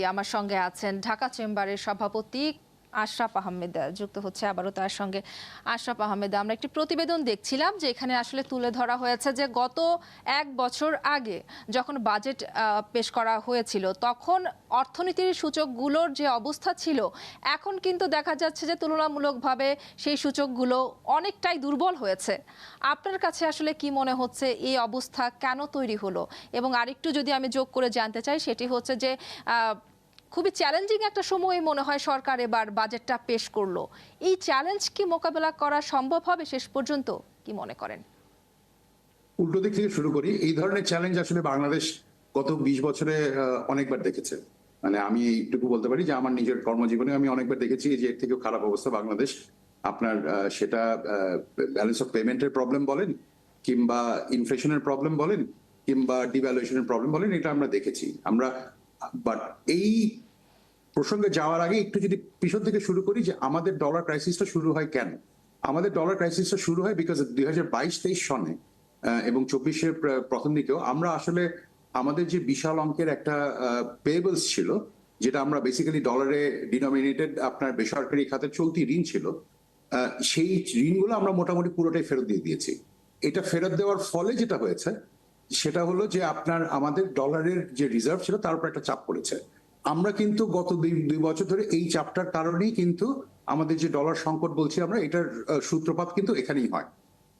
আমার সঙ্গে আছেন ঢাকা চেম্বারের সভাপতি আশরাফ আহমেদ যুক্ত হচ্ছে আবারও তার সঙ্গে। আশরাফ আহমেদ, আমরা একটি প্রতিবেদন দেখছিলাম যে এখানে আসলে তুলে ধরা হয়েছে যে গত 1 বছর আগে যখন বাজেট পেশ করা হয়েছিল তখন অর্থনীতির সূচকগুলোর যে অবস্থা ছিল এখন কিন্তু দেখা যাচ্ছে যে তুলনামূলকভাবে সেই সূচকগুলো অনেকটাই দুর্বল হয়েছে। আপনার কাছে আসলে কি মনে হচ্ছে এই অবস্থা কেন তৈরি হলো? এবং আরেকটু যদি আমি যোগ করে জানতে চাই সেটি হচ্ছে যে খুবই চ্যালেঞ্জিং একটা সময় মনে হয় সরকার এবার বাজেটটা পেশ করলো। এই চ্যালেঞ্জ কি মোকাবেলা করা সম্ভব হবে শেষ পর্যন্ত, কি মনে করেন? উল্টো দিক থেকে শুরু করি। এই ধরনের চ্যালেঞ্জ আসলে বাংলাদেশ গত 20 বছরে অনেকবার দেখেছে। মানে আমি এইটুকু বলতে পারি যে আমার নিজের কর্মজীবনে আমি অনেকবার দেখেছি যে এর থেকেও খারাপ অবস্থা বাংলাদেশ। আপনার সেটা ব্যালেন্স অফ পেমেন্টের প্রবলেম বলেন, কিংবা ইনফ্লেশনের প্রবলেম বলেন, কিংবা ডিভ্যালুয়েশনের প্রবলেম বলেন, এটা আমরা দেখেছি। বাট এই প্রসঙ্গে যাওয়ার আগে একটু যদি পিছন থেকে শুরু করি যে আমাদের ডলার ক্রাইসিসটা শুরু হয় কেন। আমাদের ডলার ক্রাইসিসটা শুরু হয় বিকজ 2022-23 সনে এবং 24-এর প্রথম দিকেও আমরা আসলে আমাদের যে বিশাল অঙ্কের একটা পেয়েবলস ছিল, যেটা আমরা বেসিক্যালি ডলারে ডিনোমিনেটেড আপনার বেসরকারি খাতে চলতি ঋণ ছিল, সেই ঋণগুলো আমরা মোটামুটি পুরোটাই ফেরত দিয়ে দিয়েছি। এটা ফেরত দেওয়ার ফলে যেটা হয়েছে সেটা হলো যে আপনার আমাদের ডলারের যে রিজার্ভ ছিল তার উপর একটা চাপ পড়েছে। আমরা কিন্তু গত দুই বছর ধরে এই চাপটার কারণেই কিন্তু আমাদের যে ডলার সংকট বলছি আমরা, এটার সূত্রপাত কিন্তু এখানেই হয়।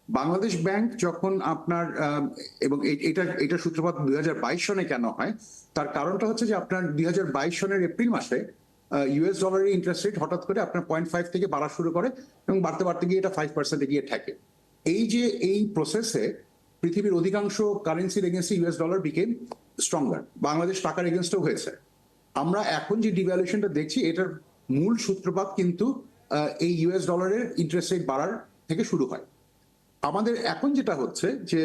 বাংলাদেশ ব্যাংক যখন আপনার এবং এটা সূত্রপাত 2022 সনে কেন হয়, তার কারণটা হচ্ছে যে আপনার 2022 সনের এপ্রিল মাসে ইউএস ডলারের ইন্টারেস্ট রেট হঠাৎ করে আপনার 0.5 থেকে বাড়া শুরু করে এবং বাড়তে বাড়তে গিয়ে এটা 5% গিয়ে ঠেকে। এই প্রসেসে পৃথিবীর অধিকাংশ কারেন্সির এগেনস্টে US dollar became stronger, Bangladesh টাকার এগেনস্টেও হয়েছে। আমরা এখন যে ডিভ্যালুয়েশনটা দেখছি এটার মূল সূত্রপাত কিন্তু এই ইউএস ডলারের ইন্টারেস্ট রেট বাড়ার থেকে শুরু হয়। আমাদের এখন যেটা হচ্ছে যে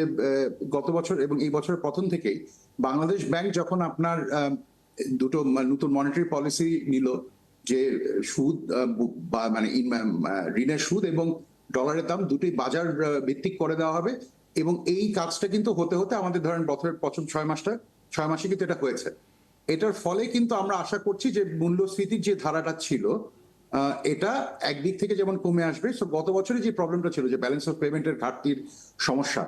গত বছর এবং এই বছরের প্রথম থেকেই বাংলাদেশ ব্যাংক যখন আপনার দুটো নতুন মনিটারি পলিসি নিল, যে সুদ মানে ঋণের সুদ এবং ডলারের দাম দুটোই বাজার ভিত্তিক করে দেওয়া হবে, এবং এই কাজটা কিন্তু হতে হতে আমাদের ধরেন বছরের প্রথম 6 মাসে কিন্তু এটা হয়েছে। এটার ফলে কিন্তু আমরা আশা করছি যে মূল্যস্ফীতির যে ধারাটা ছিল এটা একদিক থেকে যেমন কমে আসবে। সো গত বছরে যে প্রবলেমটা ছিল যে ব্যালেন্স অফ পেমেন্টের ঘাটতির সমস্যা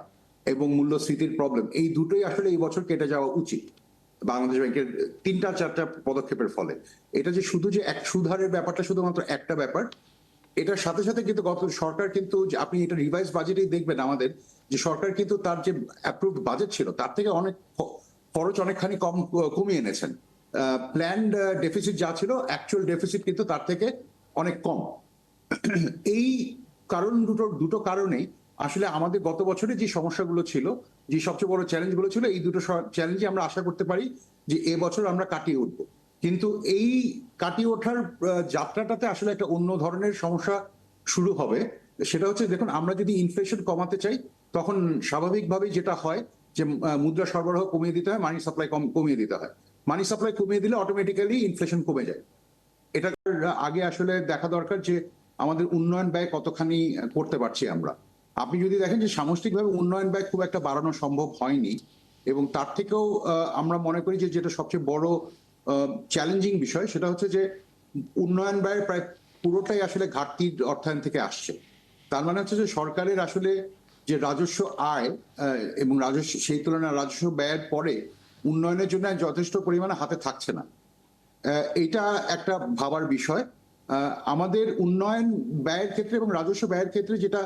এবং মূল্যস্ফীতির প্রবলেম, এই দুটোই আসলে এই বছর কেটে যাওয়া উচিত বাংলাদেশ ব্যাংকের 3-4টা পদক্ষেপের ফলে। এটা যে শুধু যে এক সুধারের ব্যাপারটা শুধুমাত্র একটা ব্যাপার, এটার সাথে সাথে কিন্তু গত সরকার কিন্তু আপনি এটা রিভাইজ বাজেটেই দেখবেন আমাদের যে সরকার কিন্তু তার যে অ্যাপ্রুভড বাজেট ছিল তার থেকে অনেক খরচ অনেকখানি কমিয়ে এনেছেন। প্ল্যান্ড ডেফিসিট যা ছিল অ্যাকচুয়াল ডেফিসিট কিন্তু তার থেকে অনেক কম। এই দুটো কারণেই আসলে আমাদের গত বছরে যে সমস্যাগুলো ছিল, যে সবচেয়ে বড় চ্যালেঞ্জগুলো ছিল, এই দুটো চ্যালেঞ্জে আমরা আশা করতে পারি যে এবছর আমরা কাটিয়ে উঠবো। কিন্তু এই কাটিয়ে ওঠার যাত্রাটাতে আসলে একটা অন্য ধরনের সমস্যা শুরু হবে। সেটা হচ্ছে, দেখুন, আমরা যদি ইনফ্লেশন কমাতে চাই তখন স্বাভাবিকভাবেই যেটা হয় যে মুদ্রা সরবরাহ কমিয়ে দিতে হয়, মানি সাপ্লাই কমিয়ে দিতে হয়। মানি সাপ্লাই কমিয়ে দিলে অটোমেটিক্যালি ইনফ্লেশন কমে যায়। এটা আগে আসলে দেখা দরকার যে আমাদের উন্নয়ন ব্যয় কতখানি করতে পারছি আমরা। আপনি যদি দেখেন যে সামষ্টিকভাবে উন্নয়ন ব্যয় খুব একটা বাড়ানো সম্ভব হয়নি, এবং তার থেকেও আমরা মনে করি যে যেটা সবচেয়ে বড় চ্যালেঞ্জিং বিষয় সেটা হচ্ছে যে উন্নয়ন ব্যয়ের প্রায় পুরোটাই আসলে ঘাটতির অর্থায়ন থেকে আসছে। তার মানে হচ্ছে যে সরকারের আসলে যে রাজস্ব আয় এবং রাজস্ব, সেই তুলনায় রাজস্ব ব্যয়ের পরে উন্নয়নের জন্য যথেষ্ট পরিমাণে হাতে থাকছে না। এটা একটা ভাবার বিষয়। আমাদের উন্নয়ন ব্যয়ের ক্ষেত্রে এবং রাজস্ব ব্যয়ের ক্ষেত্রে যেটা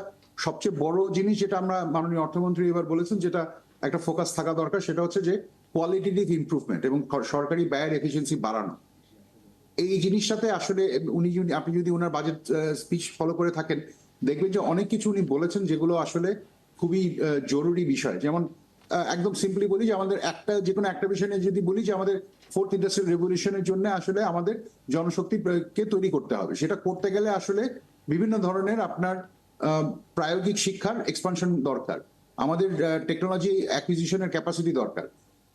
সবচেয়ে বড় জিনিস, যেটা আমরা মাননীয় অর্থমন্ত্রী এবার বলেছেন, যেটা একটা ফোকাস থাকা দরকার, সেটা হচ্ছে যে কোয়ালিটেটিভ ইমপ্রুভমেন্ট এবং সরকারি ব্যয়ের এফিসিয়েন্সি বাড়ানো। এই জিনিসটাতে আসলে আপনি যদি ওনার বাজেট স্পিচ ফলো করে থাকেন দেখবেন যে অনেক কিছু উনি বলেছেন যেগুলো আসলে খুবই জরুরি বিষয়। যেমন একদম সিম্পলি বলি যে আমাদের যে কোনো একটা বিষয় নিয়ে যদি বলি যে আমাদের 4th ইন্ডাস্ট্রিয়াল রেভলিউশনের জন্য আসলে আমাদের জনশক্তিকে তৈরি করতে হবে। সেটা করতে গেলে আসলে বিভিন্ন ধরনের আপনার প্রায়োগিক শিক্ষার এক্সপানশন দরকার, আমাদের টেকনোলজি অ্যাকুইজিশনের ক্যাপাসিটি দরকার।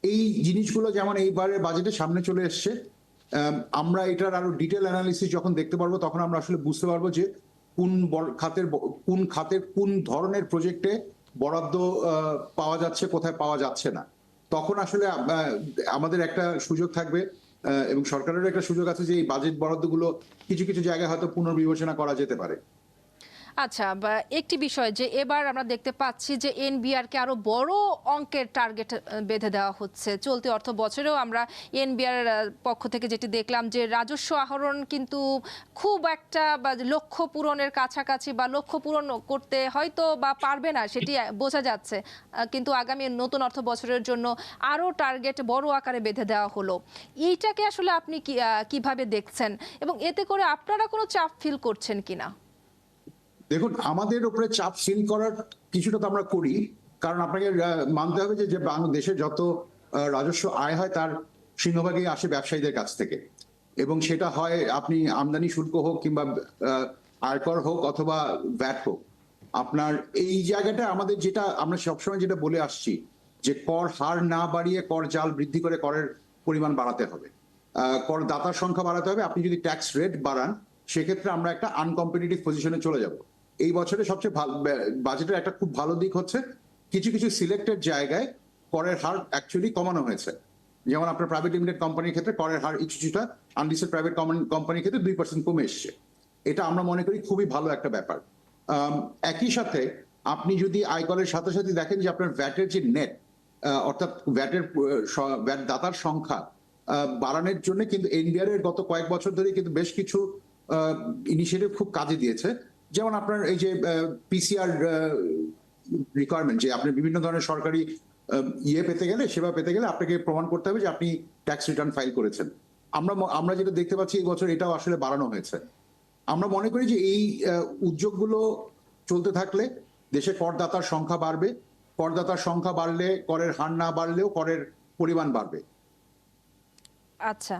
এই জিনিসগুলো যেমন এইবারের বাজেটে সামনে চলে এসছে। আমরা এটার আরো ডিটেল অ্যানালিসিস যখন দেখতে পারবো তখন আমরা আসলে বুঝতে পারবো যে কোন খাতের কোন ধরনের প্রজেক্টে বরাদ্দ পাওয়া যাচ্ছে, কোথায় পাওয়া যাচ্ছে না। তখন আসলে আমাদের একটা সুযোগ থাকবে এবং সরকারেরও একটা সুযোগ আছে যে এই বাজেট বরাদ্দগুলো কিছু কিছু জায়গায় হয়তো পুনর্বিবেচনা করা যেতে পারে। আচ্ছা, বা একটি বিষয় যে এবার আমরা দেখতে পাচ্ছি যে এনবিআর কে আরো বড় অঙ্কের টার্গেট বেঁধে দেওয়া হচ্ছে। চলতি অর্থ বছরেও আমরা এনবিআর পক্ষ থেকে যেটি দেখলাম যে রাজস্ব আহরণ কিন্তু খুব একটা বা লক্ষ্য পূরণের কাছাকাছি বা লক্ষ্য পূরণ করতে হয়তো বা পারবে না, সেটি বোঝা যাচ্ছে। কিন্তু আগামী নতুন অর্থ বছরের জন্য আরো টার্গেট বড় আকারে বেঁধে দেওয়া হলো। এইটাকে আসলে আপনি কিভাবে দেখছেন এবং এতে করে আপনারা কোনো চাপ ফিল করছেন কিনা? দেখুন, আমাদের উপরে চাপ ফিল করার কিছুটা তো আমরা করি, কারণ আপনাকে মানতে হবে যে বাংলাদেশের যত রাজস্ব আয় হয় তার সিংহভাগই আসে ব্যবসায়ীদের কাছ থেকে, এবং সেটা হয় আপনি আমদানি শুল্ক হোক কিংবা আয়কর হোক অথবা ভ্যাট হোক। আপনার এই জায়গাটা আমাদের যেটা আমরা সবসময় যেটা বলে আসছি যে কর হার না বাড়িয়ে কর জাল বৃদ্ধি করে করের পরিমাণ বাড়াতে হবে, করদাতার সংখ্যা বাড়াতে হবে। আপনি যদি ট্যাক্স রেট বাড়ান সেক্ষেত্রে আমরা একটা আনকম্পিটিটিভ পজিশনে চলে যাব। এই বছরে সবচেয়ে ভালো বাজেটের একটা খুব ভালো দিক হচ্ছে কিছু কিছু সিলেক্টেড জায়গায় করের হার অ্যাকচুয়ালি কমানো হয়েছে। যেমন আপনার প্রাইভেট লিমিটেড কোম্পানির ক্ষেত্রে করের হার কিছুটা আনলিস্টেড প্রাইভেট কোম্পানির ক্ষেত্রে 2% কমে এসছে। এটা আমরা মনে করি খুবই ভালো একটা ব্যাপার। একই সাথে আপনি যদি আয়করের সাথে সাথে দেখেন যে আপনার ভ্যাটের যে নেট, অর্থাৎ ভ্যাট দাতার সংখ্যা বাড়ানোর জন্য কিন্তু এনবিআর এর গত কয়েক বছর ধরে কিন্তু বেশ কিছু ইনিশিয়েটিভ খুব কাজে দিয়েছে। যেমন আপনার এই যে পিসিআর রিকোয়ারমেন্ট, যে আপনি বিভিন্ন ধরনের সরকারি পেতে গেলে, সেবা পেতে গেলে আপনাকে প্রমাণ করতে হবে যে আপনি ট্যাক্স রিটার্ন ফাইল করেছেন। আমরা যেটা দেখতে পাচ্ছি এই বছর এটাও আসলে বাড়ানো হয়েছে। আমরা মনে করি যে এই উদ্যোগগুলো চলতে থাকলে দেশে করদাতার সংখ্যা বাড়বে, করদাতার সংখ্যা বাড়লে করের হার না বাড়লেও করের পরিমাণ বাড়বে। আচ্ছা,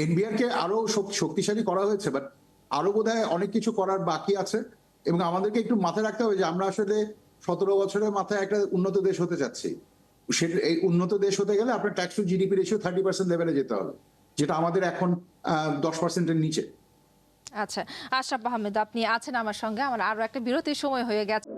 এনবিআর কে আরো শক্তিশালী করা হয়েছে, বাট আরো বোধহয় অনেক কিছু করার বাকি আছে। এবং আমাদেরকে একটু মাথায় রাখতে হবে যে আমরা আসলে 17 বছরের মাথায় একটা উন্নত দেশ হতে চাচ্ছি। সেটা এই উন্নত দেশ হতে গেলে আপনার ট্যাক্স টু জিডিপি রেশিও 30% লেভেলে যেতে হবে, যেটা আমাদের এখন 10%-এর নিচে। আচ্ছা, আশরাফ আহমেদ আপনি আছেন আমার সঙ্গে। আমার আরো একটা বিরতির সময় হয়ে গেছে।